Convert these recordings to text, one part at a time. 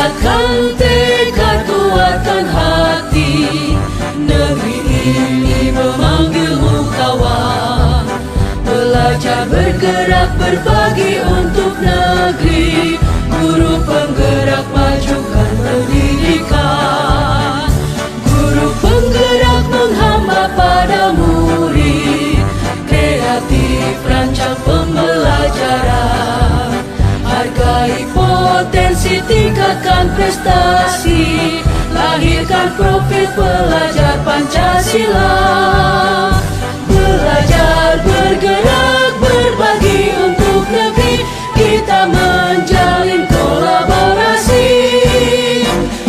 Bulatkan tekad, kuatkan hati, negeri ini memanggilmu kawan. Belajar, bergerak, berbagi untuk negeri. Guru penggerak, majukan pendidikan. Guru penggerak menghamba pada murid. Kreatif, rancang pembelajaran. Hargai potensi, tingkatkan prestasi. Lahirkan profil pelajar Pancasila. Belajar, bergerak, berbagi untuk negeri. Kita menjalin kolaborasi.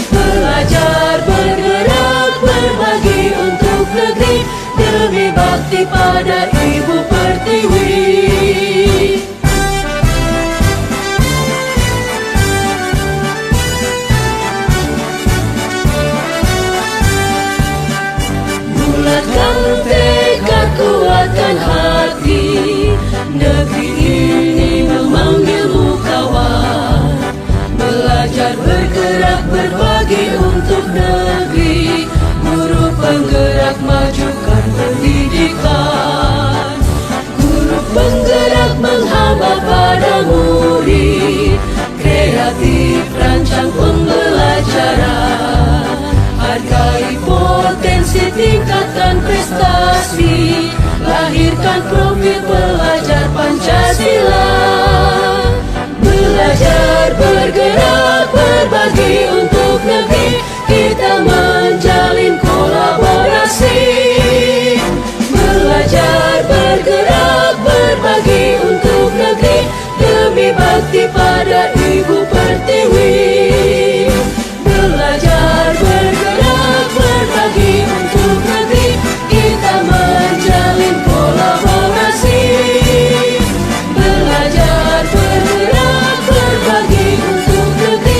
Belajar, bergerak, berbagi untuk negeri. Demi bakti pada Ibu Pertiwi. Bulatkan tekad, kuatkan hati, negeri ini memanggilmu kawan. Belajar, bergerak, berbagi untuk negeri. Guru penggerak, majukan pendidikan. Guru penggerak menghamba pada murid. Kreatif, rancang pembelajaran. Hargai potensi, tingkatkan prestasi. Lahirkan profil pelajar Pancasila. Belajar, bergerak, berbagi untuk negeri. Kita menjalin kolaborasi. Belajar, bergerak, berbagi untuk negeri. Demi bakti pada Ibu Pertiwi. Belajar, bergerak, berbagi untuk negeri. Kita menjalin kolaborasi. Belajar, bergerak, berbagi untuk negeri.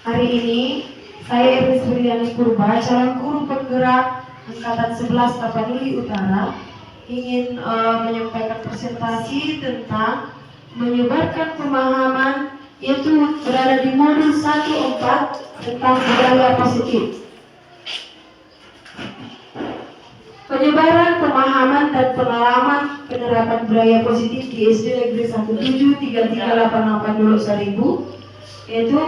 Hari ini saya Iris Briani Purba, calon guru penggerak Angkatan 11 Tapanuli Utara, ingin menyampaikan presentasi tentang menyebarkan pemahaman, yaitu berada di modul 1.4 tentang budaya positif. Penyebaran pemahaman dan pengalaman penerapan budaya positif di SD Negeri 173388 Dulu Seribu, yaitu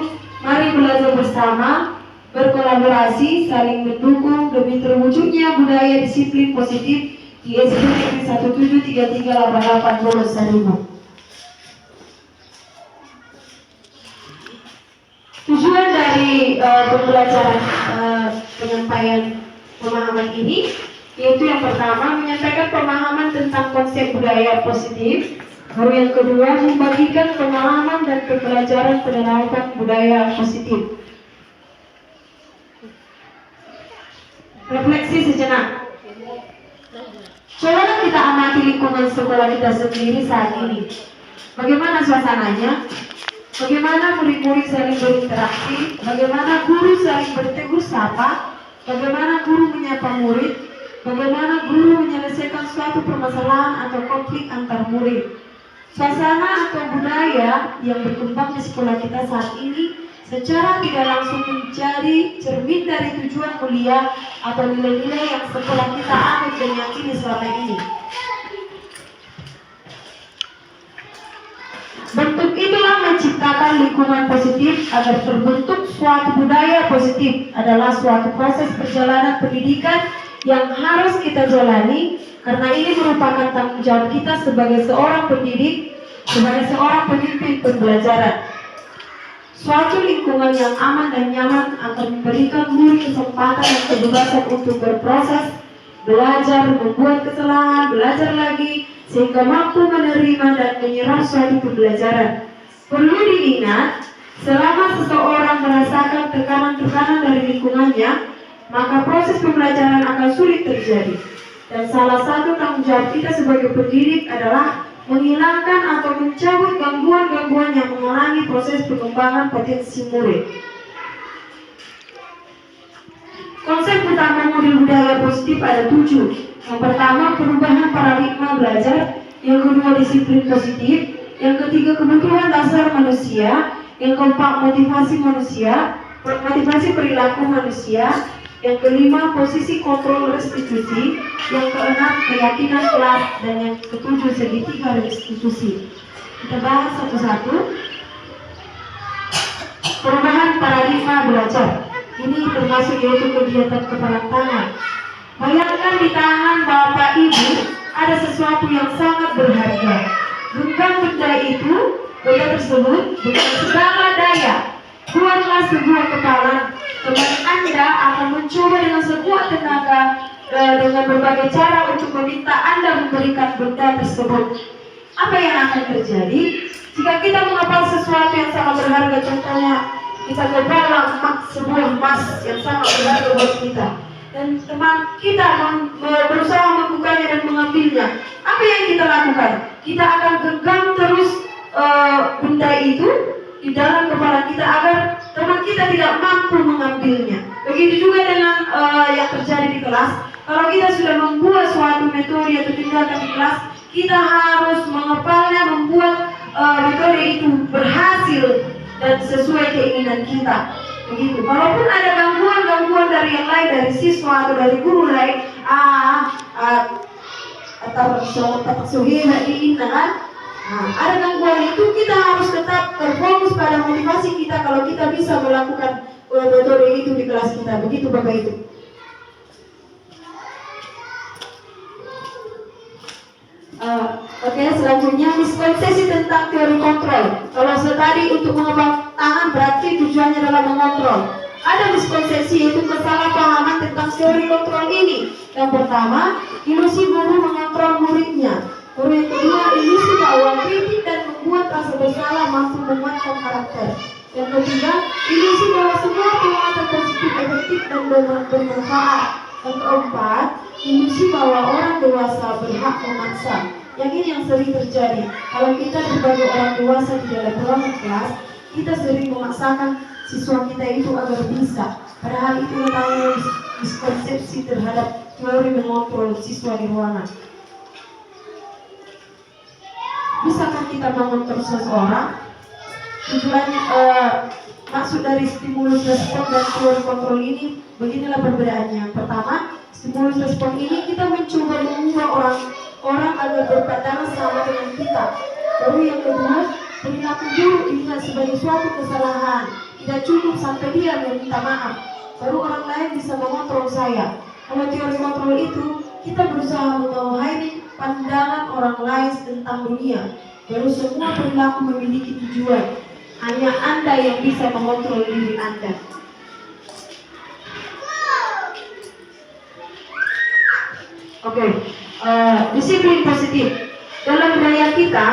mari belajar bersama, berkolaborasi, saling mendukung demi terwujudnya budaya disiplin positif di SD Negeri 173388 Dulu Seribu. Tujuan dari pembelajaran penyampaian pemahaman ini yaitu yang pertama menyampaikan pemahaman tentang konsep budaya positif, lalu yang kedua membagikan pengalaman dan pembelajaran penerapan budaya positif. Refleksi sejenak. Coba kita amati lingkungan sekolah kita sendiri saat ini. Bagaimana suasananya? Bagaimana murid-murid saling berinteraksi? Bagaimana guru saling bertegur sapa? Bagaimana guru menyapa murid? Bagaimana guru menyelesaikan suatu permasalahan atau konflik antar murid? Suasana atau budaya yang berkembang di sekolah kita saat ini secara tidak langsung menjadi cermin dari tujuan mulia atau nilai-nilai yang sekolah kita anut dan yakini selama ini. Bentuk itulah menciptakan lingkungan positif. Agar terbentuk suatu budaya positif adalah suatu proses perjalanan pendidikan yang harus kita jalani, karena ini merupakan tanggung jawab kita sebagai seorang pendidik, sebagai seorang pemimpin pembelajaran. Suatu lingkungan yang aman dan nyaman akan memberikan murid kesempatan dan kebebasan untuk berproses, belajar, membuat kesalahan, belajar lagi, sehingga mampu menerima dan menyerap suatu pembelajaran. Perlu diingat, selama seseorang merasakan tekanan-tekanan dari lingkungannya, maka proses pembelajaran akan sulit terjadi. Dan salah satu tanggung jawab kita sebagai pendidik adalah menghilangkan atau mencabut gangguan-gangguan yang menghalangi proses perkembangan potensi murid. Konsep utama modul budaya positif ada 7. Yang pertama, perubahan paradigma belajar. Yang kedua, disiplin positif. Yang ketiga, kebutuhan dasar manusia. Yang keempat, motivasi manusia, motivasi perilaku manusia. Yang kelima, posisi kontrol restitusi. Yang keenam, keyakinan kelas. Dan yang ketujuh, segitiga restitusi. Kita bahas satu-satu. Perubahan paradigma belajar. Ini termasuk yaitu kegiatan kepala tangan. Bayangkan di tangan Bapak Ibu ada sesuatu yang sangat berharga. Genggam benda itu, benda tersebut dengan segala daya. Buatlah sebuah kepalan. Teman Anda akan mencoba dengan sekuat tenaga dengan berbagai cara untuk meminta Anda memberikan benda tersebut. Apa yang akan terjadi jika kita menghafal sesuatu yang sangat berharga? Contohnya kita kebalang sebuah emas yang sangat berharga buat kita, dan teman kita berusaha membukanya dan mengambilnya. Apa yang kita lakukan? Kita akan genggam terus benda itu di dalam kepala kita agar teman kita tidak mampu mengambilnya. Begitu juga dengan yang terjadi di kelas. Kalau kita sudah membuat suatu metode atau tindakan di kelas, kita harus menghafalnya, membuat metode itu berhasil dan sesuai keinginan kita. Begitu. Kalaupun ada gangguan-gangguan dari yang lain, dari siswa atau dari guru lain, atau suhina kan? Ada gangguan itu, kita harus tetap terfokus pada motivasi kita kalau kita bisa melakukan metode itu di kelas kita. Begitu Bapak Ibu. Oke, selanjutnya miskonsepsi tentang teori kontrol. Kalau tadi untuk mengembang tangan berarti tujuannya adalah mengontrol. Ada miskonsepsi, yaitu kesalahpahaman tentang teori kontrol ini. Yang pertama, ilusi guru mengontrol muridnya. Lalu yang kedua, ilusi bahwa kritik dan membuat rasa bersalah mampu menguatkan karakter. Yang ketiga, ilusi bahwa semua penguatan positif efektif dan bermanfaat. Yang keempat, ilusi bahwa orang dewasa berhak memaksa. Yang ini yang sering terjadi. Kalau kita sebagai orang dewasa di dalam ruangan kelas, kita sering memaksakan siswa kita itu agar bisa. Padahal itu adalah miskonsepsi terhadap teori mengontrol siswa di ruangan. Bisakah kita mengontrol seseorang? Tujuannya, maksud dari stimulus respon dan teori kontrol ini beginilah perbedaannya. Pertama, stimulus respon ini kita mencoba mengubah orang agar berpandangan sama dengan kita. Baru yang kedua, perilaku buruk dilihat sebagai suatu kesalahan. Tidak cukup sampai dia meminta maaf, baru orang lain bisa mengontrol saya. Kalau teori kontrol itu, kita berusaha memahami pandangan orang lain tentang dunia. Baru semua perilaku memiliki tujuan. Hanya Anda yang bisa mengontrol diri Anda. Oke, disiplin positif. Dalam budaya kita,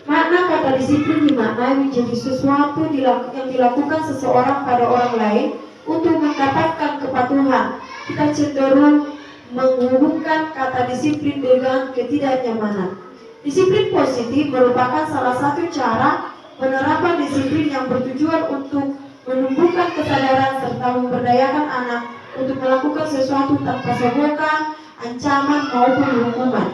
makna kata disiplin dimaknai menjadi sesuatu yang dilakukan seseorang pada orang lain untuk mendapatkan kepatuhan. Kita cenderung menghubungkan kata disiplin dengan ketidaknyamanan. Disiplin positif merupakan salah satu cara penerapan disiplin yang bertujuan untuk menumbuhkan kesadaran serta memberdayakan anak untuk melakukan sesuatu tanpa sogokan, ancaman maupun hukuman.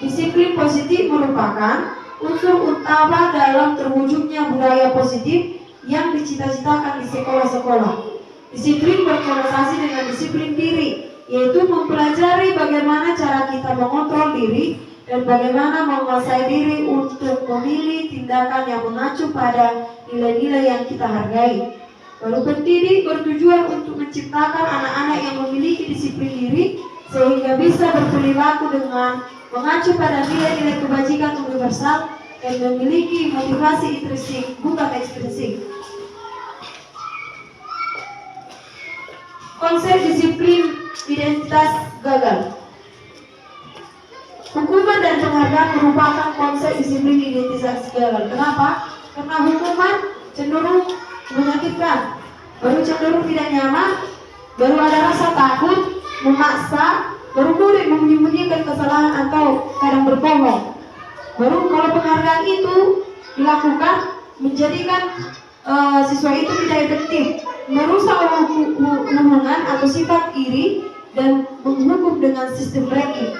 Disiplin positif merupakan unsur utama dalam terwujudnya budaya positif yang dicita-citakan di sekolah-sekolah. Disiplin berkonotasi dengan disiplin diri, yaitu mempelajari bagaimana cara kita mengontrol diri dan bagaimana menguasai diri untuk memilih tindakan yang mengacu pada nilai-nilai yang kita hargai. Baru pendidik bertujuan untuk menciptakan anak-anak yang memiliki disiplin diri sehingga bisa berperilaku dengan mengacu pada nilai-nilai kebajikan universal dan memiliki motivasi intrinsik bukan ekstrinsik. Konsep disiplin identitas gagal. Hukuman dan penghargaan merupakan konsep disiplin identitas gagal. Kenapa? Karena hukuman cenderung menyakitkan, baru cenderung tidak nyaman, baru ada rasa takut, memaksa, baru murid menyembunyikan kesalahan atau kadang berbohong. Baru kalau penghargaan itu dilakukan menjadikan siswa itu tidak efektif, merusak hubungan atau sifat iri dan menghukum dengan sistem ranking.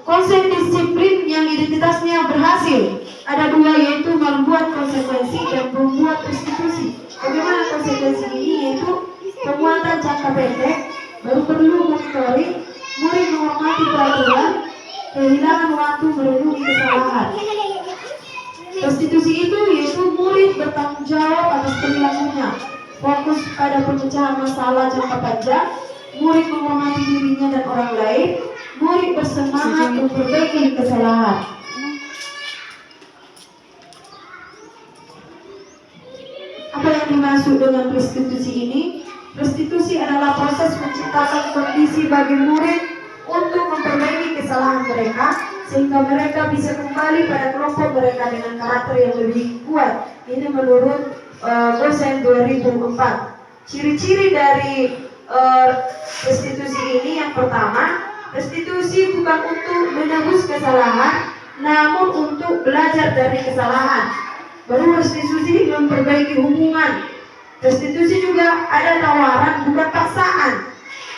Konsep disiplin yang identitasnya berhasil ada dua, yaitu membuat konsekuensi dan membuat restitusi. Bagaimana konsekuensi ini? Yaitu penguatan jangka pendek, baru perlu monitoring, murid menghormati peraturan, kehilangan waktu merenungi kesalahan. Restitusi itu yaitu murid bertanggung jawab atas perilakunya, fokus pada pemecahan masalah jangka panjang, murid menghormati dirinya dan orang lain, murid bersemangat memperbaiki kesalahan. Apa yang dimaksud dengan restitusi ini? Restitusi adalah proses menciptakan kondisi bagi murid untuk memperbaiki kesalahan mereka sehingga mereka bisa kembali pada kelompok mereka dengan karakter yang lebih kuat. Ini menurut dosen 2004. Ciri-ciri dari restitusi ini, yang pertama, restitusi bukan untuk menebus kesalahan, namun untuk belajar dari kesalahan. Baru restitusi memperbaiki hubungan. Restitusi juga ada tawaran, bukan paksaan.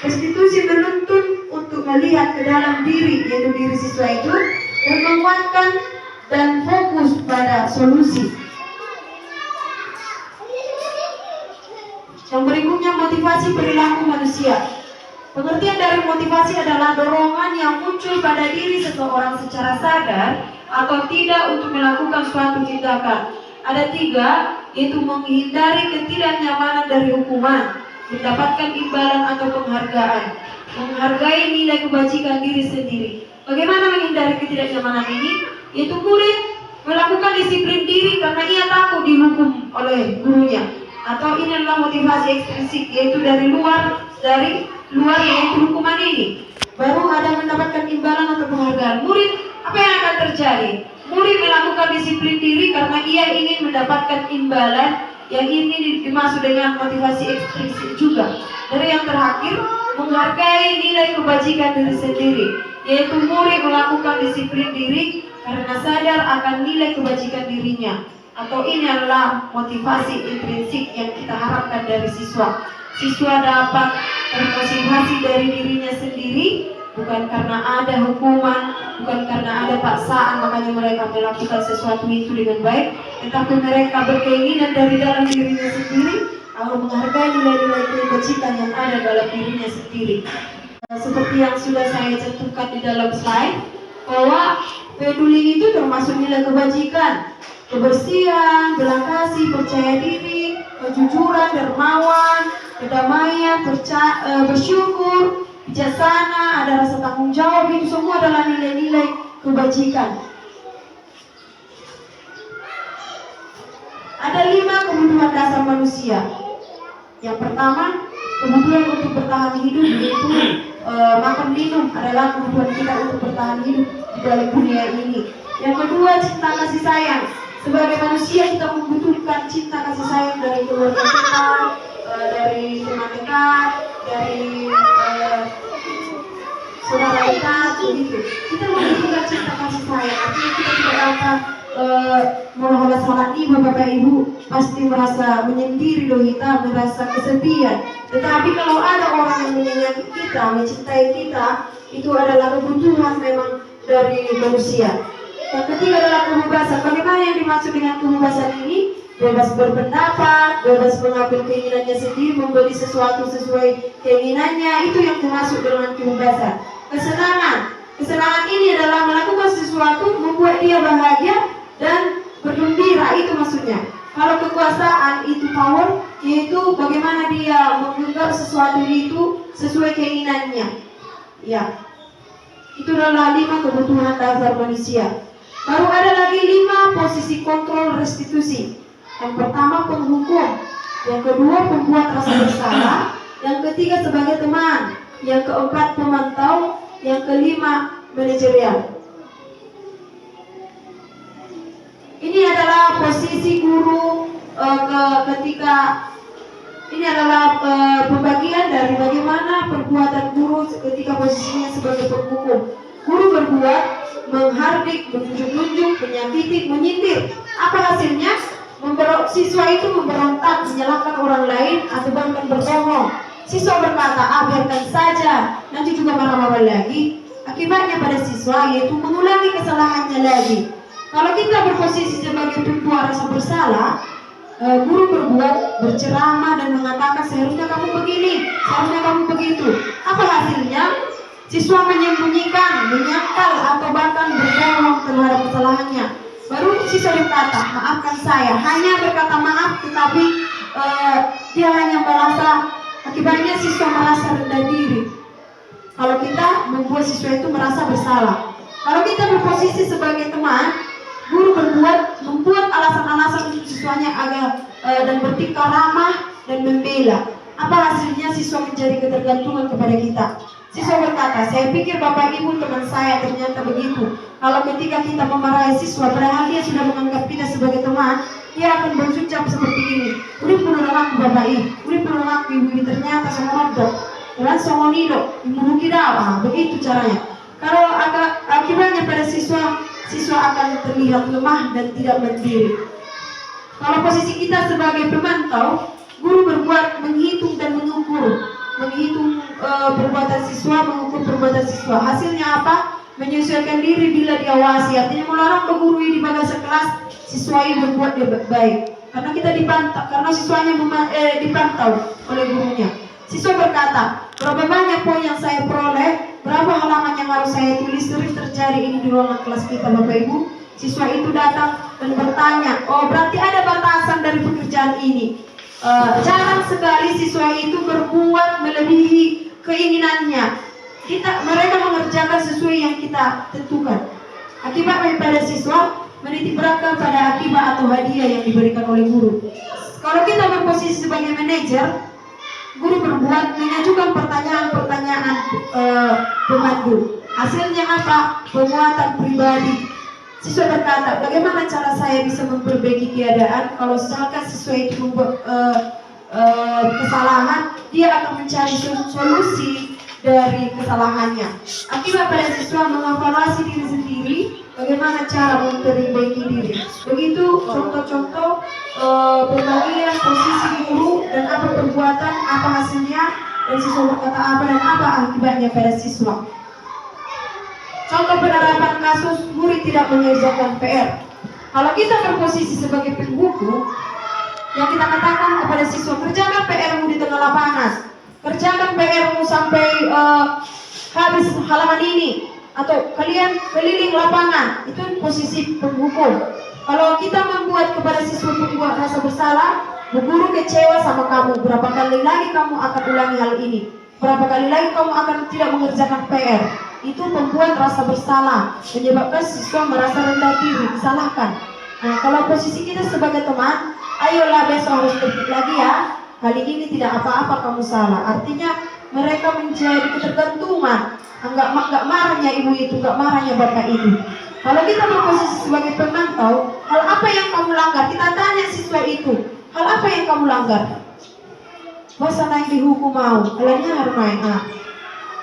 Restitusi menuntun untuk melihat ke dalam diri, yaitu diri siswa itu, dan menguatkan dan fokus pada solusi. Yang berikutnya, motivasi perilaku manusia. Pengertian dari motivasi adalah dorongan yang muncul pada diri seseorang secara sadar atau tidak untuk melakukan suatu tindakan. Ada tiga, yaitu menghindari ketidaknyamanan dari hukuman, mendapatkan imbalan atau penghargaan, menghargai nilai kebajikan diri sendiri. Bagaimana menghindari ketidaknyamanan ini? Yaitu murid melakukan disiplin diri karena ia takut dihukum oleh gurunya. Atau ini adalah motivasi ekstrinsik, yaitu dari luar yaitu hukuman ini. Baru ada mendapatkan imbalan atau penghargaan. Murid, apa yang akan terjadi? Murid melakukan disiplin diri karena ia ingin mendapatkan imbalan, yang ini dimaksud dengan motivasi ekstrinsik juga. Dari yang terakhir, menghargai nilai kebajikan diri sendiri, yaitu murid melakukan disiplin diri karena sadar akan nilai kebajikan dirinya. Atau ini adalah motivasi intrinsik yang kita harapkan dari siswa. Siswa dapat termotivasi dari dirinya sendiri, bukan karena ada hukuman, bukan karena ada paksaan makanya mereka melakukan sesuatu itu dengan baik, tetapi mereka berkeinginan dari dalam dirinya sendiri, lalu menghargai nilai-nilai kebajikan yang ada dalam dirinya sendiri. Seperti yang sudah saya cantumkan di dalam slide, bahwa peduli itu termasuk nilai kebajikan, kebersihan, belas kasih, percaya diri, kejujuran, dermawan, kedamaian, bersyukur, bijaksana, ada rasa tanggung jawab. Itu semua adalah nilai-nilai kebajikan. Ada 5 kebutuhan dasar manusia. Yang pertama, kebutuhan untuk bertahan hidup, yaitu makan minum adalah kebutuhan kita untuk bertahan hidup di dalam dunia ini. Yang kedua, cinta kasih sayang. Sebagai manusia kita membutuhkan cinta kasih sayang dari keluarga kita, dari teman dekat, dari saudara dekat, begitu. Kita membutuhkan cinta kasih sayang. Artinya kita tidak dapat mulai salat ibu, bapak ibu pasti merasa menyendiri loh, kita merasa kesepian. Tetapi kalau ada orang yang menyayangi kita, mencintai kita, itu adalah kebutuhan memang dari manusia. Yang ketiga adalah kebebasan. Bagaimana yang dimaksud dengan kebebasan ini? Bebas berpendapat, bebas mengambil keinginannya sendiri, membeli sesuatu sesuai keinginannya. Itu yang dimaksud dengan kebebasan. Kesenangan. Kesenangan ini adalah melakukan sesuatu membuat dia bahagia dan bergembira. Itu maksudnya. Kalau kekuasaan itu power, yaitu bagaimana dia menggenggam sesuatu itu sesuai keinginannya. Ya. Itu adalah 5 kebutuhan dasar manusia. Baru ada lagi 5 posisi kontrol restitusi. Yang pertama penghukum, yang kedua pembuat rasa bersalah, yang ketiga sebagai teman, yang keempat pemantau, yang kelima manajerial. Ini adalah posisi guru ketika ini adalah pembagian dari bagaimana perbuatan guru ketika posisinya sebagai penghukum. Guru berbuat menghardik, menunjuk-nunjuk, menyakiti, menyindir. Apa hasilnya? Siswa itu memberontak, menyalahkan orang lain, atau bahkan berbohong. Siswa berkata, biarkan saja, nanti juga marah-marah lagi. Akibatnya pada siswa yaitu mengulangi kesalahannya lagi. Kalau kita berposisi sebagai pembuat rasa bersalah, guru berbuat, berceramah dan mengatakan seharusnya kamu begini, seharusnya kamu begitu. Apa hasilnya? Siswa menyembunyikan, menyangkal, atau bahkan berbohong terhadap kesalahannya. Baru siswa berkata, maafkan saya. Hanya berkata maaf, tetapi dia hanya merasa, akibatnya siswa merasa rendah diri. Kalau kita membuat siswa itu merasa bersalah. Kalau kita berposisi sebagai teman, guru membuat alasan-alasan untuk siswanya agar dan bertingkah ramah dan membela. Apa hasilnya? Siswa menjadi ketergantungan kepada kita. Siswa berkata, saya pikir bapak ibu teman saya ternyata begitu. Kalau ketika kita memarahi siswa, padahal dia sudah menganggap kita sebagai teman, dia akan berucap seperti ini. Uri penolong aku bapak ibu, uri penolong aku ibu, ternyata sama dok, dan sama nido, ibu kita, begitu caranya. Kalau akibatnya pada siswa akan terlihat lemah dan tidak mandiri. Kalau posisi kita sebagai pemantau, guru berbuat menghitung dan mengukur, menghitung perbuatan siswa, mengukur perbuatan siswa. Hasilnya apa? Menyesuaikan diri bila diawasi. Artinya melarang guru di bangsa kelas siswa ini berbuat baik. Karena kita dipantau, karena siswanya dipantau oleh gurunya. Siswa berkata, berapa banyak poin yang saya peroleh, berapa halaman yang harus saya tulis. Sering terjadi ini di ruangan kelas kita bapak ibu. Siswa itu datang dan bertanya, berarti ada batasan dari pekerjaan ini. Jarang sekali siswa itu berbuat melebihi keinginannya. Mereka mengerjakan sesuai yang kita tentukan. Akibat daripada siswa menitik beratkan pada akibat atau hadiah yang diberikan oleh guru. Kalau kita berposisi sebagai manajer, guru berbuat mengajukan pertanyaan-pertanyaan pemandu. Hasilnya apa? Penguatan pribadi. Siswa berkata, bagaimana cara saya bisa memperbaiki keadaan? Kalau misalkan siswa itu membuat kesalahan, dia akan mencari solusi dari kesalahannya. Akibat pada siswa mengevaluasi diri sendiri, bagaimana cara memperbaiki diri. Begitu contoh-contoh pembagian posisi guru dan apa perbuatan, apa hasilnya, dan siswa berkata apa dan apa akibatnya pada siswa. Contoh penerapan kasus murid tidak mengerjakan PR. Kalau kita berposisi sebagai pembuku, yang kita katakan kepada siswa, kerjakan PR-mu di tengah lapangan, kerjakan PR-mu sampai habis halaman ini, atau kalian keliling lapangan, itu posisi pembuku. Kalau kita membuat kepada siswa pembuat rasa bersalah, bu guru kecewa sama kamu, berapa kali lagi kamu akan ulangi hal ini, berapa kali lagi kamu akan tidak mengerjakan PR. Itu membuat rasa bersalah, menyebabkan siswa merasa rendah diri, disalahkan. Nah, kalau posisi kita sebagai teman, ayolah besok harus tertib lagi ya, kali ini tidak apa-apa kamu salah. Artinya mereka menjadi ketergantungan, enggak marahnya ibu itu, enggak marahnya bapak itu. Kalau kita berposisi sebagai pemantau, hal apa yang kamu langgar? Kita tanya siswa itu, hal apa yang kamu langgar? Masa naik dihukum mau, halnya harus naik.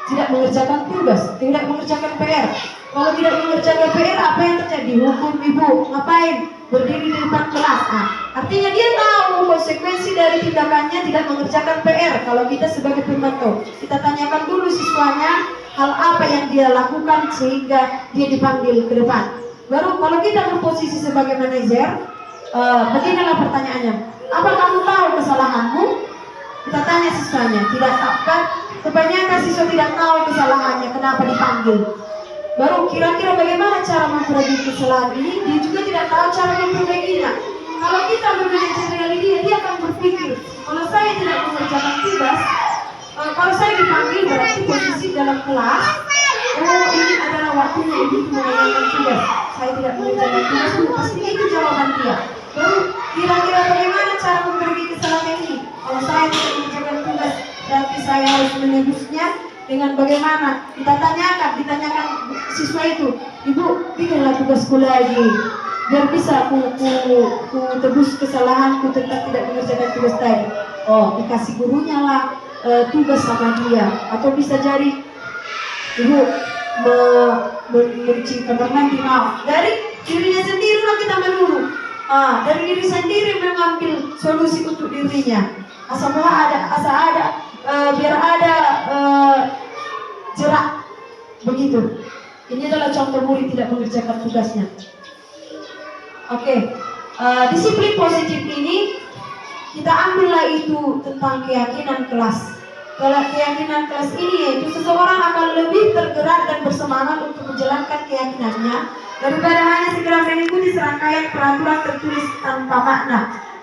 Tidak mengerjakan tugas, tidak mengerjakan PR. Kalau tidak mengerjakan PR, apa yang terjadi? Hukum ibu, ngapain? Berdiri di depan kelas. Artinya dia tahu konsekuensi dari tindakannya tidak mengerjakan PR. Kalau kita sebagai pemantau, kita tanyakan dulu siswanya hal apa yang dia lakukan sehingga dia dipanggil ke depan. Baru kalau kita berposisi sebagai manajer, beginilah pertanyaannya. Apa kamu tahu kesalahanmu? Kita tanya siswanya, tidak tahu kan? Kebanyakan siswa tidak tahu kesalahannya, kenapa dipanggil. Baru kira-kira bagaimana cara memperbaiki kesalahan ini, dia juga tidak tahu cara memperbaikinya. Kalau kita bermanajer dengan dia akan berpikir, kalau saya tidak mengerjakan tugas, kalau saya dipanggil berarti posisi dalam kelas, ini adalah waktunya ibu mengerjakan tugas. Saya tidak mengerjakan tugas, pasti itu jawaban dia. Baru kira-kira bagaimana cara memperbaiki kesalahan ini? Kalau saya tidak mengerjakan tugas, berarti saya harus menebusnya dengan bagaimana? Ditanyakan siswa itu, ibu bikinlah tugasku lagi, biar bisa ku tebus kesalahanku tentang tidak mengerjakan tugas tadi. Oh, dikasih gurunya lah tugas sama dia, atau bisa jadi ibu mencuci kamar mandi mau dari dirinya sendiri lah kita menurut. Dari diri sendiri mengambil solusi untuk dirinya. Asal ada biar ada jerak begitu. Ini adalah contoh murid tidak mengerjakan tugasnya. Oke, disiplin positif ini kita ambillah itu tentang keyakinan kelas. Kalau keyakinan kelas ini yaitu seseorang akan lebih tergerak dan bersemangat untuk menjalankan keyakinannya daripada hanya segera mengikuti serangkaian peraturan tertulis tanpa makna.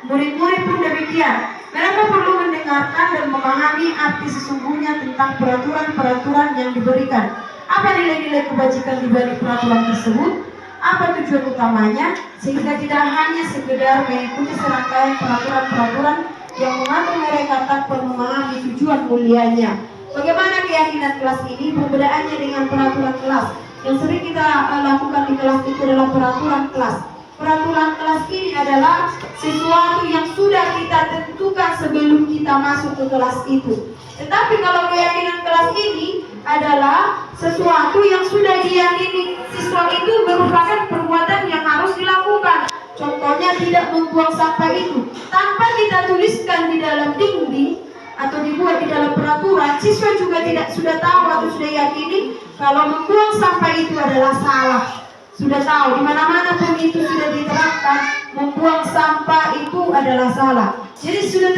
Murid-murid pun demikian. Mereka perlu mendengarkan dan memahami arti sesungguhnya tentang peraturan-peraturan yang diberikan. Apa nilai-nilai kebajikan di balik peraturan tersebut? Apa tujuan utamanya? Sehingga tidak hanya sekedar mengikuti serangkaian peraturan-peraturan yang mengatur mereka tanpa memahami tujuan mulianya. Bagaimana keyakinan kelas ini perbedaannya dengan peraturan kelas? Yang sering kita lakukan di kelas itu adalah peraturan kelas. Peraturan kelas ini adalah sesuatu yang sudah kita tentukan sebelum kita masuk ke kelas itu. Tetapi kalau keyakinan kelas ini adalah sesuatu yang sudah diyakini siswa itu merupakan perbuatan yang harus dilakukan. Contohnya tidak membuang sampah itu. Tanpa kita tuliskan di dalam dinding atau dibuat di dalam peraturan, siswa juga tidak sudah tahu atau sudah yakini kalau membuang sampah itu adalah salah. Sudah tahu di mana-mana pun itu sudah diterapkan, membuang sampah itu adalah salah. Jadi sudah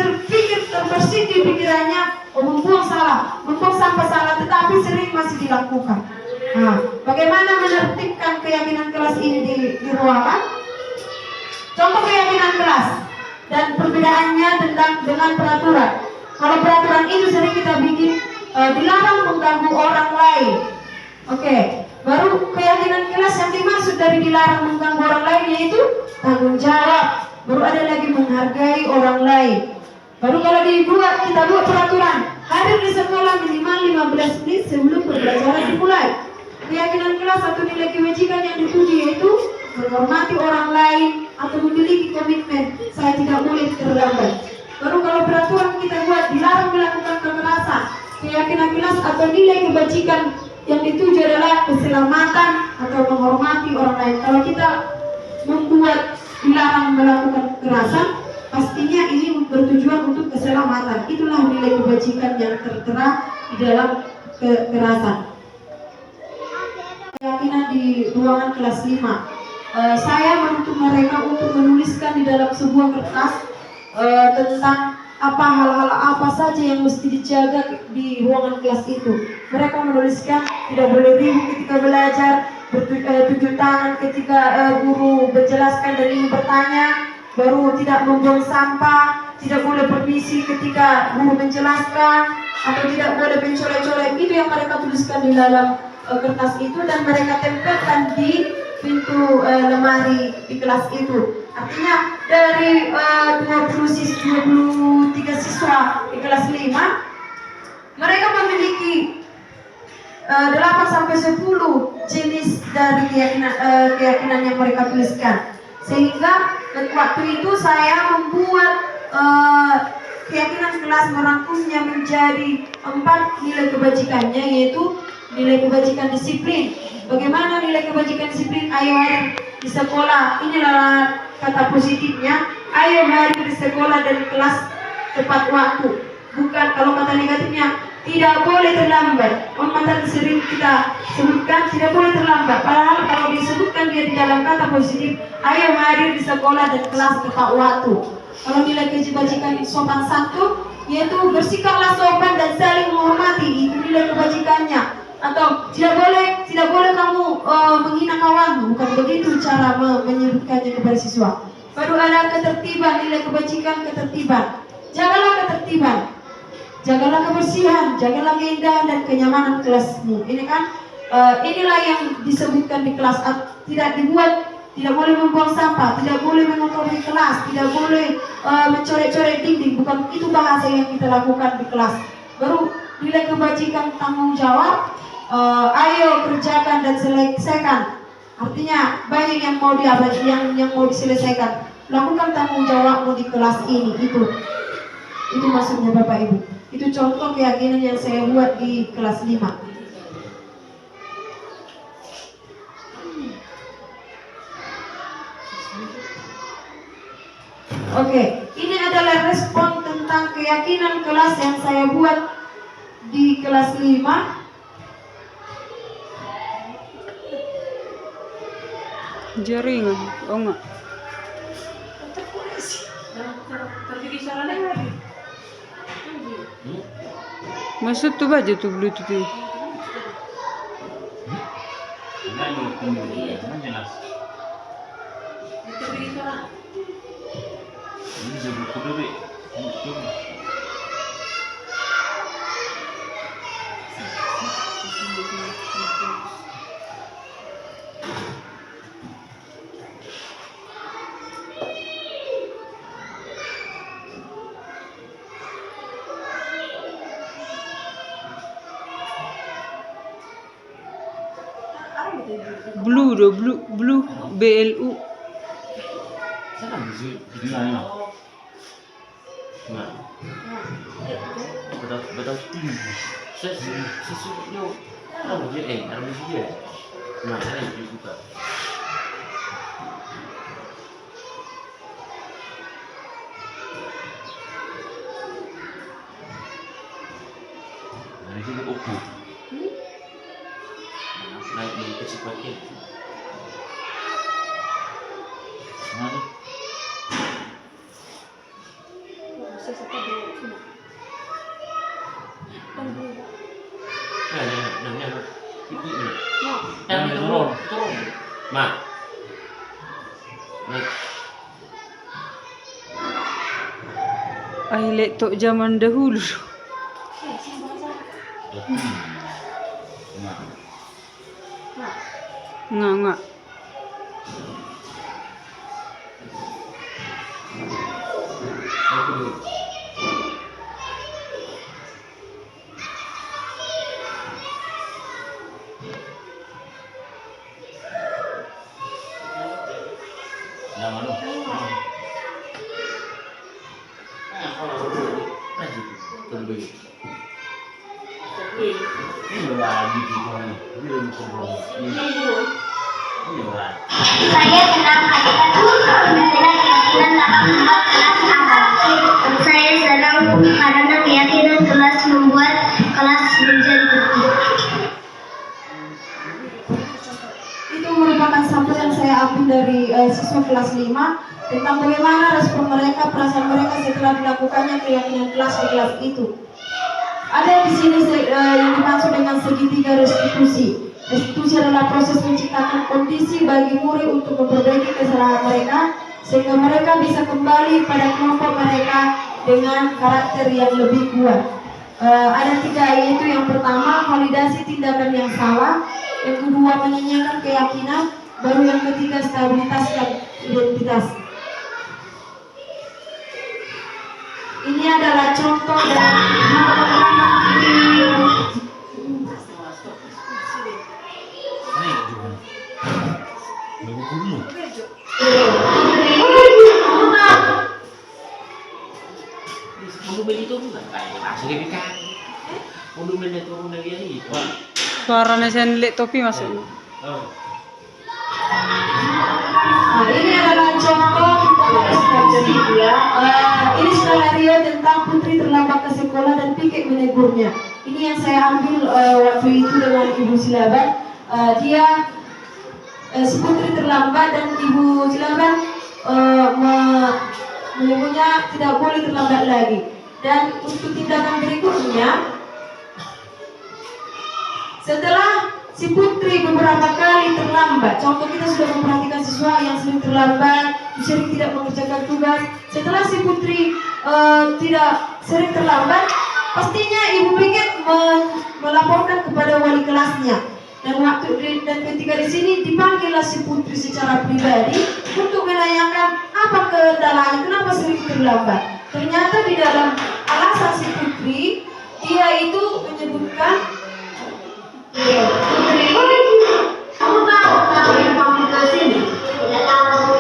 terbersih di pikirannya, membuang sampah salah, tetapi sering masih dilakukan. Bagaimana menertibkan keyakinan kelas ini di ruangan? Contoh keyakinan kelas dan perbedaannya dengan peraturan. Kalau peraturan itu sering kita bikin dilarang mengganggu orang lain. Oke. Baru keyakinan kelas yang dimaksud dari dilarang mengganggu orang lain yaitu tanggung jawab. Baru ada lagi menghargai orang lain. Baru kalau kita buat peraturan, hadir di sekolah minimal 15 menit sebelum pembelajaran dimulai. Keyakinan kelas atau nilai kebajikan yang dipuji yaitu menghormati orang lain atau memiliki komitmen saya tidak boleh terlambat. Baru kalau peraturan kita buat dilarang melakukan kekerasan. Keyakinan kelas atau nilai kebajikan yang dituju adalah keselamatan atau menghormati orang lain. Kalau kita membuat dilarang melakukan kekerasan, pastinya ini bertujuan untuk keselamatan. Itulah nilai kebajikan yang tertera di dalam kekerasan. Keyakinan di ruangan kelas 5. Saya menuntut mereka untuk menuliskan di dalam sebuah kertas tentang hal-hal apa saja yang mesti dijaga di ruangan kelas itu. Mereka menuliskan tidak boleh ribut ketika belajar, bertujuh tangan ketika guru menjelaskan dan ingin bertanya, baru tidak membuang sampah, tidak boleh permisi ketika guru menjelaskan, atau tidak boleh mencolek-colek. Itu yang mereka tuliskan di dalam kertas itu, dan mereka tempelkan di pintu lemari di kelas itu. Artinya dari 23 siswa di kelas 5, mereka memiliki 8-10 jenis dari keyakinan yang mereka tuliskan. Sehingga waktu itu saya membuat keyakinan kelas, merangkumnya menjadi 4 nilai kebajikannya, yaitu nilai kebajikan disiplin. Bagaimana nilai kebajikan disiplin? Ayo hadir di sekolah. Inilah kata positifnya. Ayo hadir di sekolah dan kelas tepat waktu. Bukan kalau kata negatifnya, tidak boleh terlambat. Orang sering kita sebutkan tidak boleh terlambat. Padahal kalau disebutkan dia di dalam kata positif, ayo hadir di sekolah dan kelas tepat waktu. Kalau nilai kebajikan sopan santun, yaitu bersikaplah sopan dan saling menghormati. Itu nilai kebajikannya. Atau tidak boleh kamu menghina kawanmu. Bukan begitu cara menyebutkannya kepada siswa. Baru ada ketertiban, nilai kebajikan ketertiban. Jagalah ketertiban, jagalah kebersihan, jagalah keindahan dan kenyamanan kelasmu. Ini kan inilah yang disebutkan di kelas. Tidak boleh membuang sampah, tidak boleh mengotori kelas, tidak boleh mencoret-coret dinding. Bukan itu bahasa yang kita lakukan di kelas. Baru nilai kebajikan tanggung jawab. Ayo kerjakan dan selesaikan. Artinya banyak yang mau yang mau diselesaikan. Lakukan tanggung jawabmu di kelas ini. Itu maksudnya Bapak Ibu. Itu contoh keyakinan yang saya buat di kelas 5. Oke, ini adalah respon tentang keyakinan kelas yang saya buat di kelas 5. Jaringan, oh enggak. Maksud tuh baju tuh Bluetooth itu. Blue BLU. Sana gimana? Nah, betul tinggi. Sesuatu ada dia, ada dia. Nah, ini juga. Nah, ini oke. Naik di kecepatan. Mana? Turun. Mak. Aile tok zaman dahulu. Enggak. Ini lagi di mana? Ini lagi kumpul. Ini lah. Saya senang hadirkan dengan keyakinan dapat membuat kelas aman. Saya senang karena keyakinan kelas membuat kelas menjadi tertib. Itu merupakan sampel yang saya ambil dari siswa kelas 5 tentang bagaimana respon mereka, perasaan mereka setelah dilakukannya keyakinan kelas di kelas itu. Ada di sini yang dimaksud dengan segitiga restitusi. Restitusi adalah proses menciptakan kondisi bagi murid untuk memperbaiki kesalahan mereka sehingga mereka bisa kembali pada kelompok mereka dengan karakter yang lebih kuat. Ada 3, yaitu yang pertama validasi tindakan yang salah, yang kedua menyanyikan keyakinan, baru yang ketiga stabilitas dan identitas. Ini adalah contoh dari Monumen itu bukan kayak asli kan? Monumen itu monumen ini. Suaranya senlek topi masuk. Nah, ini adalah contoh kita mengekspresi ya. Ini skenario tentang putri terlambat ke sekolah dan pikir menegurnya. Ini yang saya ambil waktu itu dengan Ibu Silaban. Si putri terlambat dan Ibu Silaban menyebutnya tidak boleh terlambat lagi. Dan untuk tindakan berikutnya, setelah si putri beberapa kali terlambat, contoh kita sudah memperhatikan siswa yang sering terlambat, sering tidak mengerjakan tugas. Setelah si putri tidak sering terlambat, pastinya ibu pikir melaporkan kepada wali kelasnya. Dan ketika di sini dipanggillah si putri secara pribadi untuk menanyakan apa kendalanya, kenapa sering terlambat. Ternyata di dalam alasan si putri, dia itu menyebutkan Kamu tahu kalau yang panggil ke sini? Tidak tahu.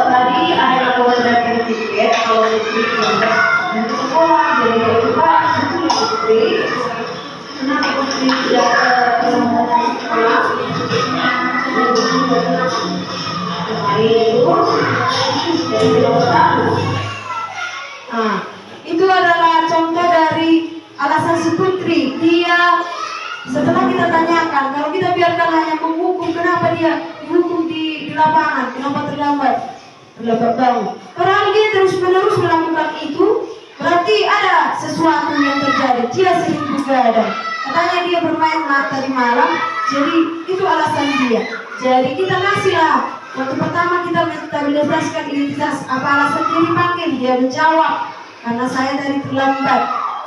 tadi ada kewajiban tiket kalau putri untuk sekolah, jadi itu Pak putri. Kenapa putri tidak datang sekolah? Nah, itu adalah contoh dari alasan si putri. Dia setelah kita tanyakan, kalau kita biarkan hanya menghukum, kenapa dia dihukum di lapangan, kenapa terlambat bangun. Padahal dia terus-menerus melakukan itu, berarti ada sesuatu yang terjadi. Dia sering begadang. Katanya dia bermain tadi malam, jadi itu alasan dia. Jadi kita kasihlah. Waktu pertama kita menstabilisasikan identitas, apa alasan dia dipanggil? Dia menjawab, karena saya dari terlambat.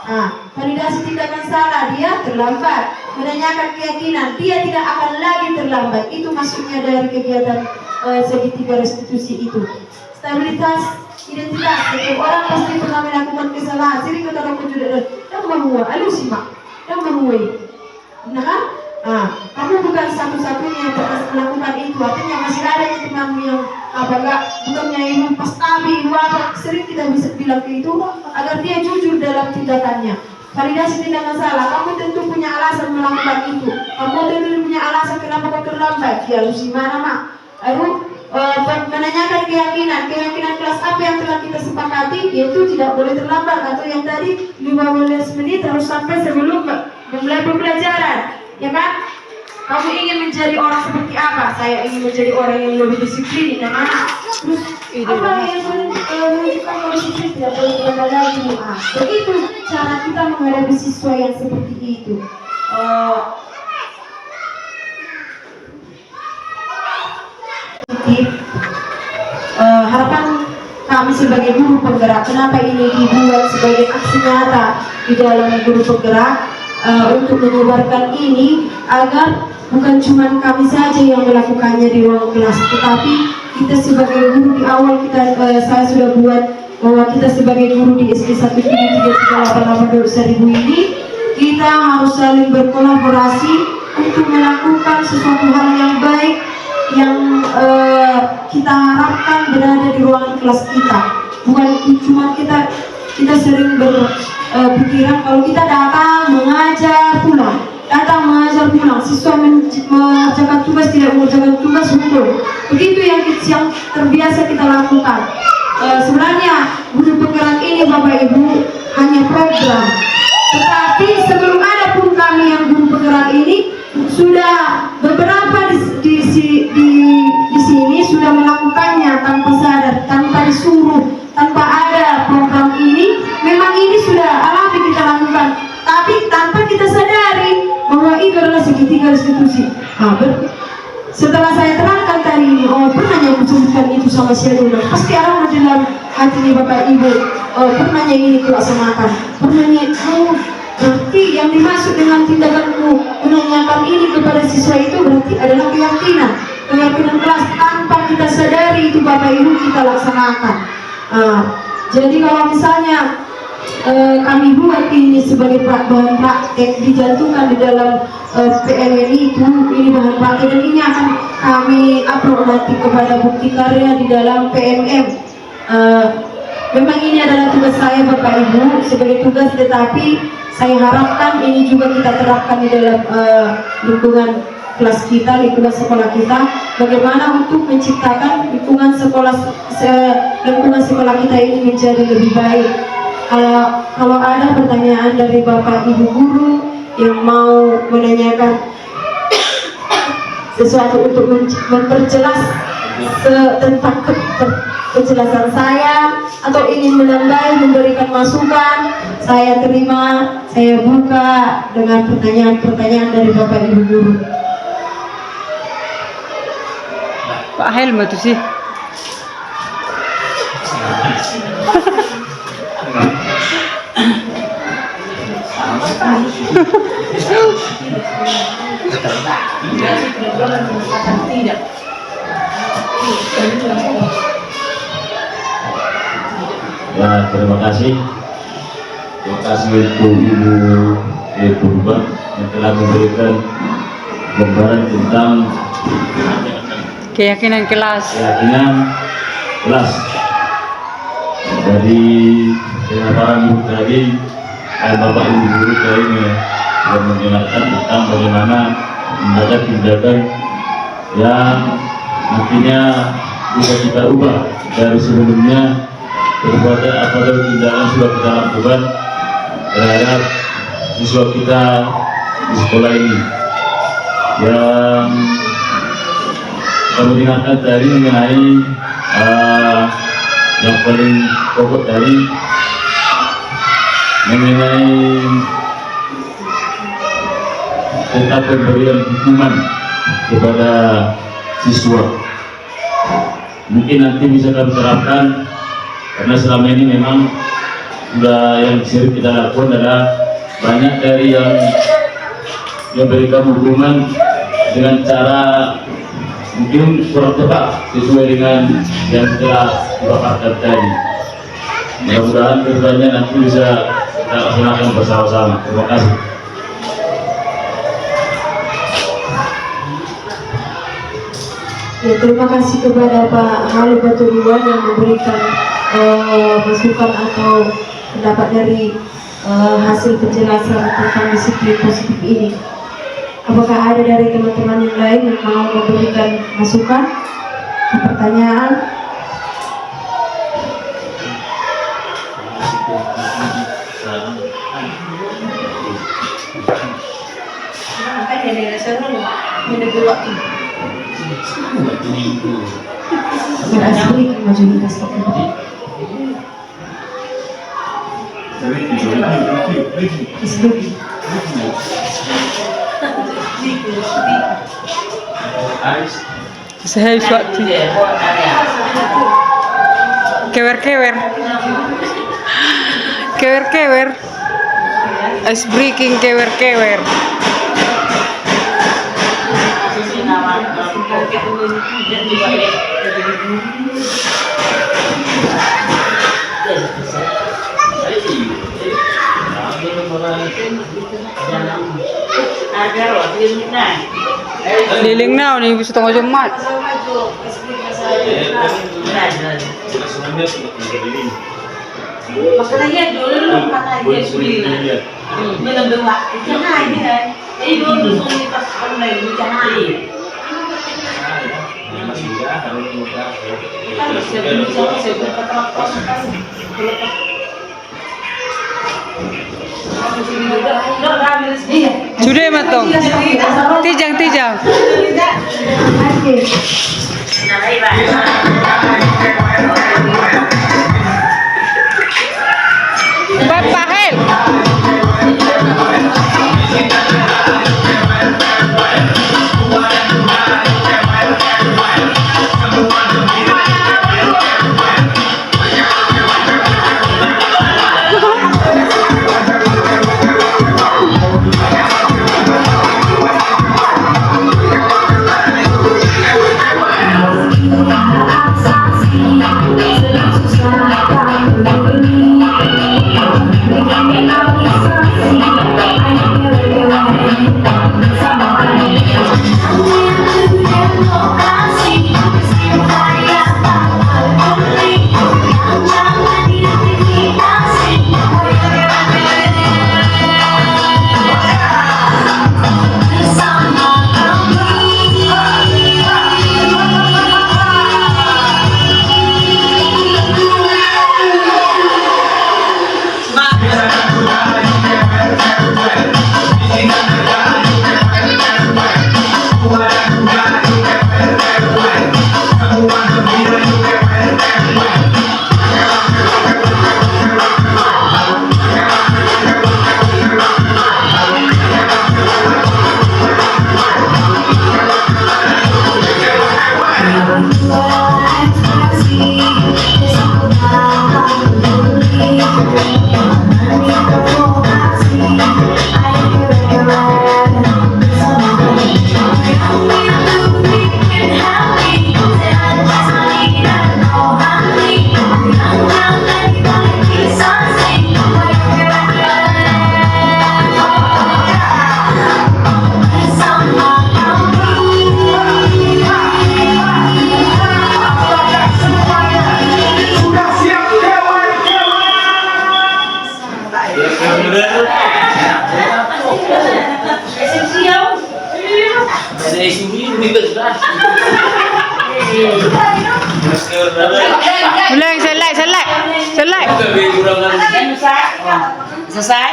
Nah, validasi tindakan salah, dia terlambat. Menanyakan keyakinan, dia tidak akan lagi terlambat. Itu maksudnya dari kegiatan segitiga restitusi itu. Stabilitas identitas, setiap orang pasti pernah melakukan kesalahan. Sering kata aku juga dan bahwa alusimak dan bahwa, nah kan? Nah, kamu bukan satu-satunya yang pernah melakukan itu. Artinya masih ada temanmu yang bukannya ibu pastabi, ibu apa, sering kita bisa bilang ke itu agar dia jujur dalam tindakannya. Validasi tindakan salah, kamu tentu punya alasan melakukan itu. Kamu tentu punya alasan kenapa kau terlambat. Ya lu mana mak? Lalu menanyakan keyakinan kelas apa yang telah kita sepakati, yaitu tidak boleh terlambat atau yang tadi 15 menit harus sampai sebelum memulai pembelajaran. Ya kan? Kamu ingin menjadi orang seperti apa? Saya ingin menjadi orang yang lebih disiplin. Ya kan? Terus apa yang menunjukkan kalau disiplin tidak boleh terlambat lagi? Begitu cara kita menghadapi siswa yang seperti itu. Harapan kami sebagai guru penggerak, kenapa ini dibuat sebagai aksi nyata di dalam guru penggerak? Untuk menyebarkan ini agar bukan cuma kami saja yang melakukannya di ruang kelas, tetapi kita sebagai guru di awal saya sudah buat bahwa kita sebagai guru di SD 17338 ini kita harus saling berkolaborasi untuk melakukan sesuatu hal yang baik yang kita harapkan berada di ruangan kelas kita. Bukan cuma kita sering pikiran kalau kita datang mengajar pulang, siswa mengerjakan tugas tidak mengerjakan tugas hukum. Begitu yang terbiasa kita lakukan. Sebenarnya guru penggerak ini Bapak Ibu hanya program, tetapi sebelum ada pun kami yang guru penggerak ini sudah beberapa di sini sudah melakukannya tanpa sadar, tanpa disuruh, tanpa ada program ini. Memang ini sudah alami kita lakukan, tapi tanpa kita sadari bahwa itu adalah segitiga restitusi. Setelah saya terangkan tadi ini, pernahnya aku sebutkan itu sama Syeduna, pasti ada dalam hati Bapak Ibu, pernahnya ini kulaksanakan, pernahnya, berarti yang dimaksud dengan tindakanku menanyakan ini kepada siswa itu berarti adalah keyakinan kelas tanpa kita sadari itu Bapak Ibu kita laksanakan. Jadi kalau misalnya kami buat ini sebagai bahan praktek dijantumkan di dalam PMN itu, ini bahan praktek dan ini akan kami upload nanti kepada bukti karya di dalam PMM. Memang ini adalah tugas saya Bapak Ibu sebagai tugas, tetapi saya harapkan ini juga kita terapkan di dalam lingkungan kelas kita, lingkungan sekolah kita, bagaimana untuk menciptakan lingkungan sekolah kita ini menjadi lebih baik. Kalau ada pertanyaan dari Bapak Ibu guru yang mau menanyakan sesuatu untuk memperjelas tentang penjelasan saya atau ingin menambah memberikan masukan, saya terima, saya buka dengan pertanyaan-pertanyaan dari Bapak Ibu guru. Pak Helma tuh sih. Ya, terima kasih untuk Ibu Bubak yang telah memberikan gambaran tentang Keyakinan kelas. Dari para ibu tadi, Bapak Ibu guru tadi sudah menjelaskan tentang bagaimana menjaga tindakan yang nantinya bisa kita ubah dari sebelumnya perbuatan atau tindakan sudah kita lakukan terhadap siswa kita di sekolah ini. Yang kami ingatkan tadi mengenai yang paling pokok tadi mengenai tentang pemberian hukuman kepada siswa. Mungkin nanti bisa kami terapkan, karena selama ini memang sudah yang sering kita lakukan adalah banyak dari yang memberikan hukuman dengan cara mungkin kurang tepat sesuai dengan yang telah dipaparkan tadi. Mudah-mudahan kedepannya nanti bisa kita laksanakan bersama-sama. Terima kasih. Ya, terima kasih kepada Pak Halu Baturiwan yang memberikan masukan atau pendapat dari hasil penjelasan tentang disiplin positif ini. Apakah ada dari teman-teman yang lain yang mau memberikan masukan, pertanyaan? Saya suatu kewer ice breaking kewer liling now nih bisa tengok Jumat. Makanya ya dulu kata dia sulina. Belum dua. Jangan ini kan. Ini dulu sulina online jangan. Kan saya berkata Sudah matong. Tijang. Bapak Hel. Ulang selai. Selesai?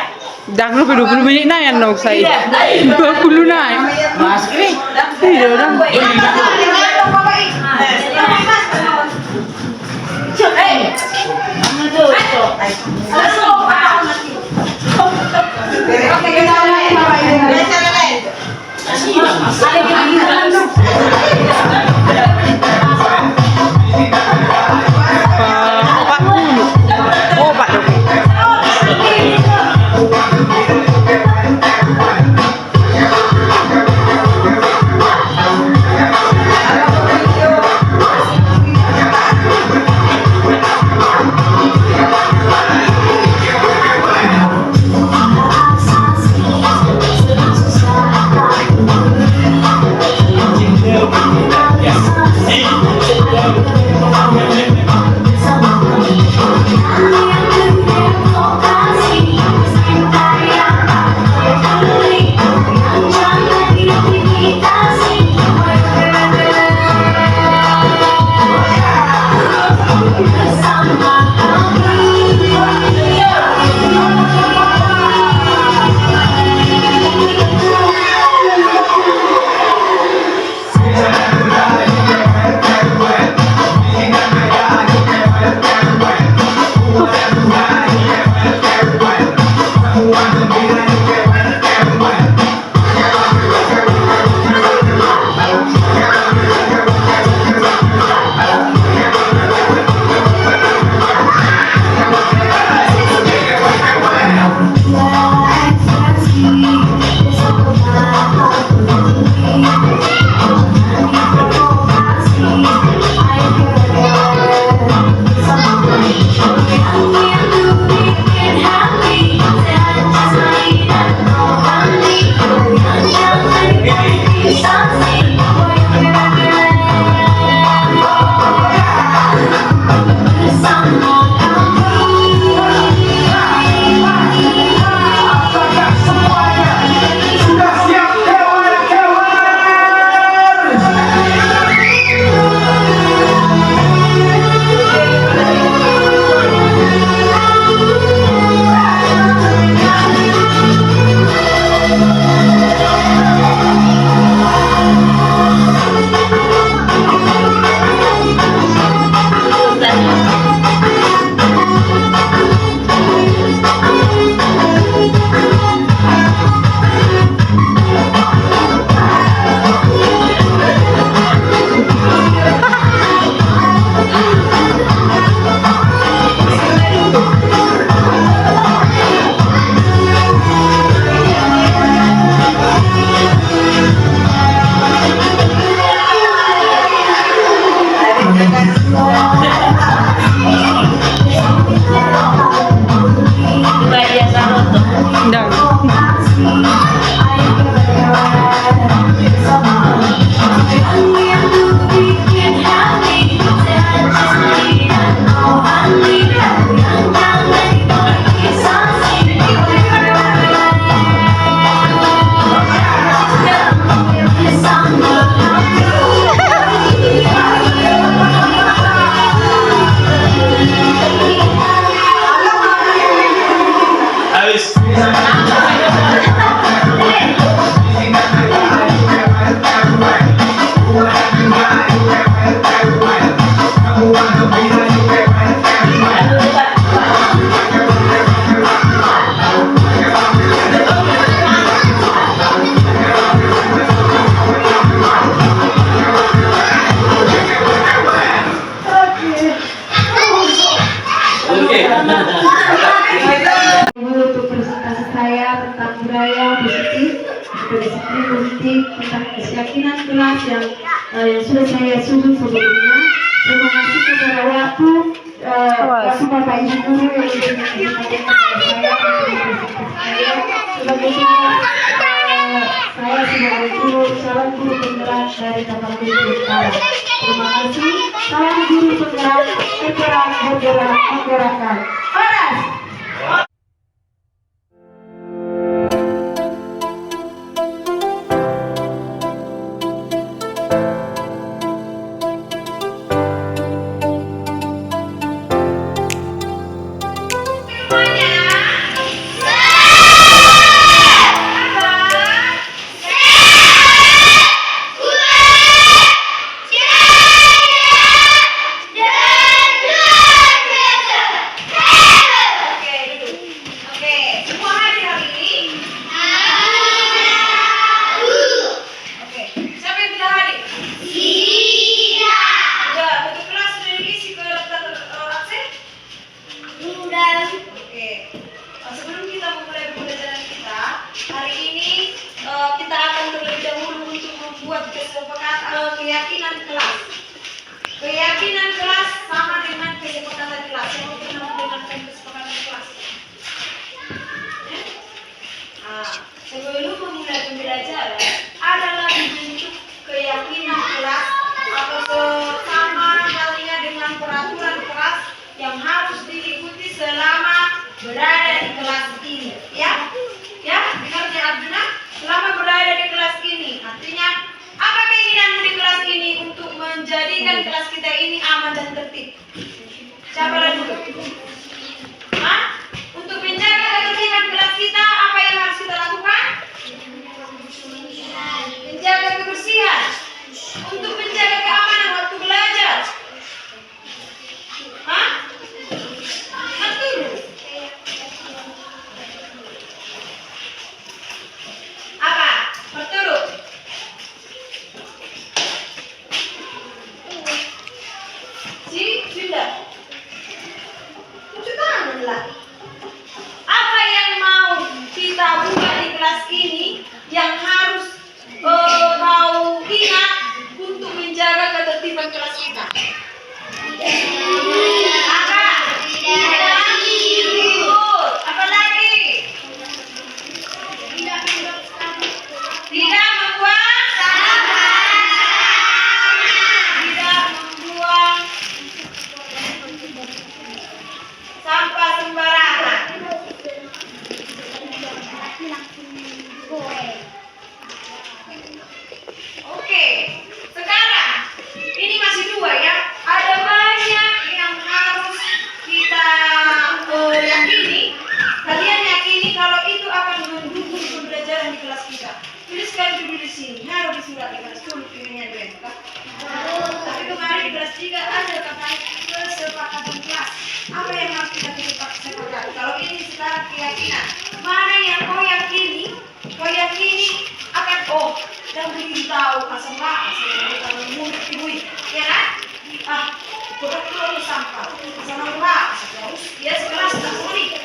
Dah lebih 20 minit na yan no saya. 20 na eh. Mas kiri. Iya orang. Dan Habis. Oke. Untuk presentasi saya tentang budaya positif, disiplin politik, tentang keyakinan kelas yang sudah saya susun sebelumnya. Terima kasih kepada waktu Bapak Ibu guru yang sudah menyampaikan kepada saya untuk presentasi saya. Sebagai saya sebagai guru, salam guru penggerak dari Tapanuli Utara. Terima kasih. Salam guru penggerak, bergerak, menggerakkan. Panas. Keyakinan kelas. Keyakinan kelas sama dengan kesepakatan kelas. Yang pernah mendengarkan kesepakatan kelas. Sebelum memulai pembelajaran adalah dibentuk keyakinan kelas atau sama halnya dengan peraturan kelas yang harus diikuti selama berada di kelas ini. Ya, dengar ya Abdina? Selama berada di kelas ini, artinya apa keinginanmu di kelas ini untuk menjadikan kelas kita ini aman dan tertib? Siapa dulu? Untuk menjaga ketertiban kelas kita, apa yang harus kita lakukan? Menjaga kebersihan. Untuk menjaga keamanan waktu belajar. Betul. Apa? Berturut. Sudah. Cuci tangan lah. Apa yang mau kita buka di kelas ini yang harus kau ingat untuk menjaga ketertiban kelas kita? Apa? Apa lagi? Tidak membuang sampah sembarangan. Oke, sekarang ini masih dua ya. Ada banyak yang harus kita yakini. Kalian yakini kalau itu akan mendukung pembelajaran di kelas kita. Tuliskan dulu di sini. Harus di surat di kelas dulu pilihnya dia. Tapi kemarin di kelas 3 ada katanya kesepakatan kelas. Apa yang harus kita sepakati? Kalau ini sekarang keyakinan. Mana yang kau yakini? Kau yakini akan dan beritahu asal kalau mulut ibu, ya kan? Betul sampah. Sama harus ya sekelas sekali.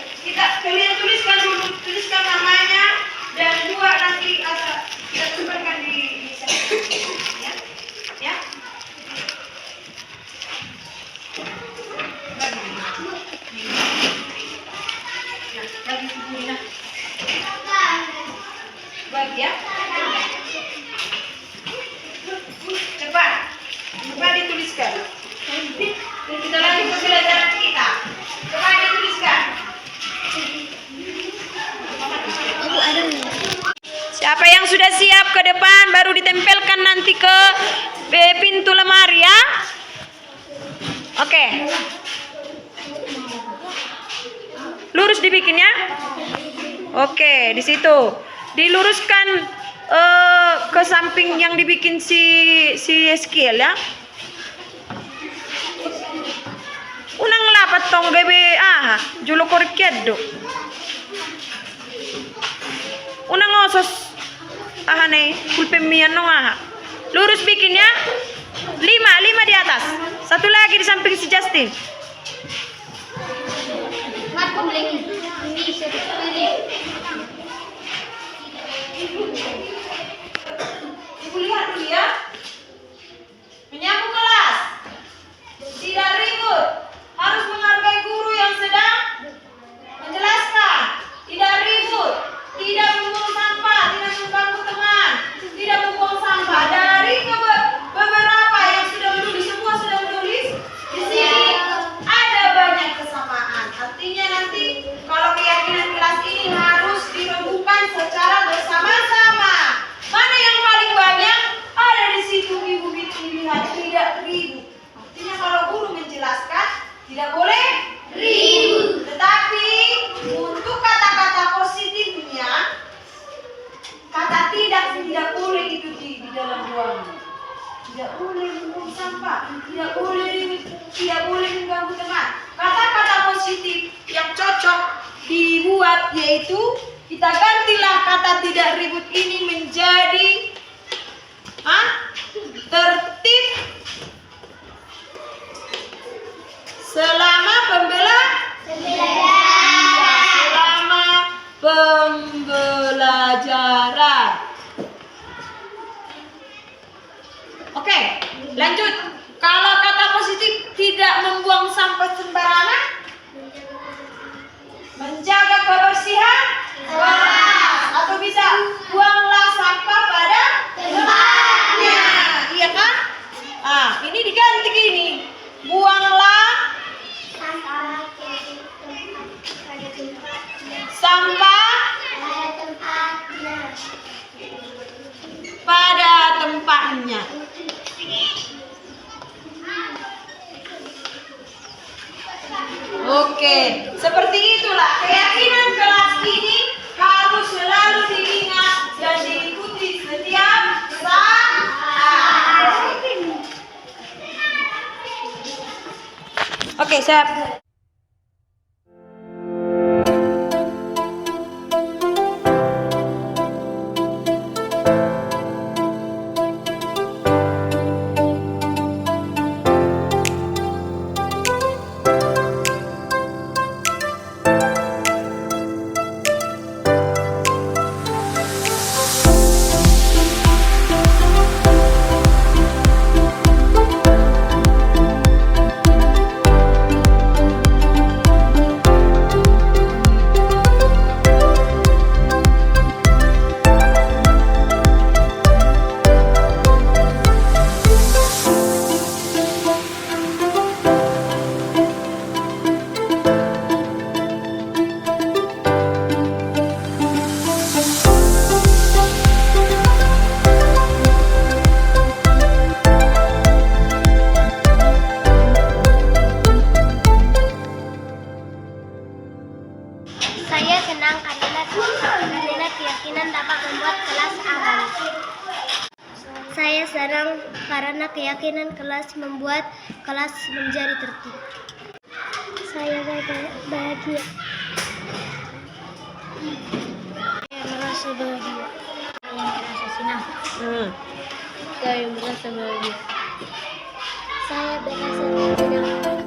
Kalian tuliskan dulu, tuliskan namanya dan dua nanti kita tuliskan di ya. balik ya. Cepat. Cepat dituliskan. Kita lanjut pembelajaran kita. Cepat dituliskan. Siapa yang sudah siap ke depan baru ditempelkan nanti ke pintu lemari ya. Oke. Lurus dibikin ya. Oke, di situ diluruskan ke samping yang dibikin si skill ya. Unang lapat tong bebe julo korkedo. Unang osos nih pulpemian nong lurus bikin ya. 5 di atas. Satu lagi di samping si Justin. Ibu lihat dulu ya. Menyambung kelas. Tidak ribut. Harus menghargai guru yang sedang menjelaskan. Tidak ribut. Tidak membuang sampah. Tidak mengganggu teman. Tidak membuang sampah. Dari beberapa yang sudah menulis, semua sudah menulis. Di sini ada banyak kesamaan. Artinya nanti kalau keyakinan kelas ini harus dirembukan secara bersama-sama. Mana yang paling banyak? Ada di situ ibu lihat tidak ribut. Artinya kalau guru menjelaskan tidak boleh ribut. Tetapi untuk kata-kata positifnya, kata tidak boleh itu di dalam ruangan. Tidak boleh membuang sampah, tidak boleh ribut, tidak boleh mengganggu teman. Kata-kata positif yang cocok dibuat yaitu kita gantilah kata tidak ribut ini menjadi tertib selama pembelajaran. Oke, lanjut. Kalau kata positif tidak membuang sampah sembarangan, menjaga kebersihan, atau bisa buanglah sampah pada tempatnya, iya kan? Ini diganti gini, buanglah sampah pada tempatnya. Oke, seperti itulah keyakinan kelas ini harus selalu diingat dan diikuti setiap saat. Oke, siap. Saya senang karena keyakinan dapat membuat kelas aman. Saya senang karena keyakinan kelas membuat kelas menjadi tertib. Saya bahagia. Saya merasa bahagia. Saya merasa senang. Saya merasa bahagia. Saya merasa senang.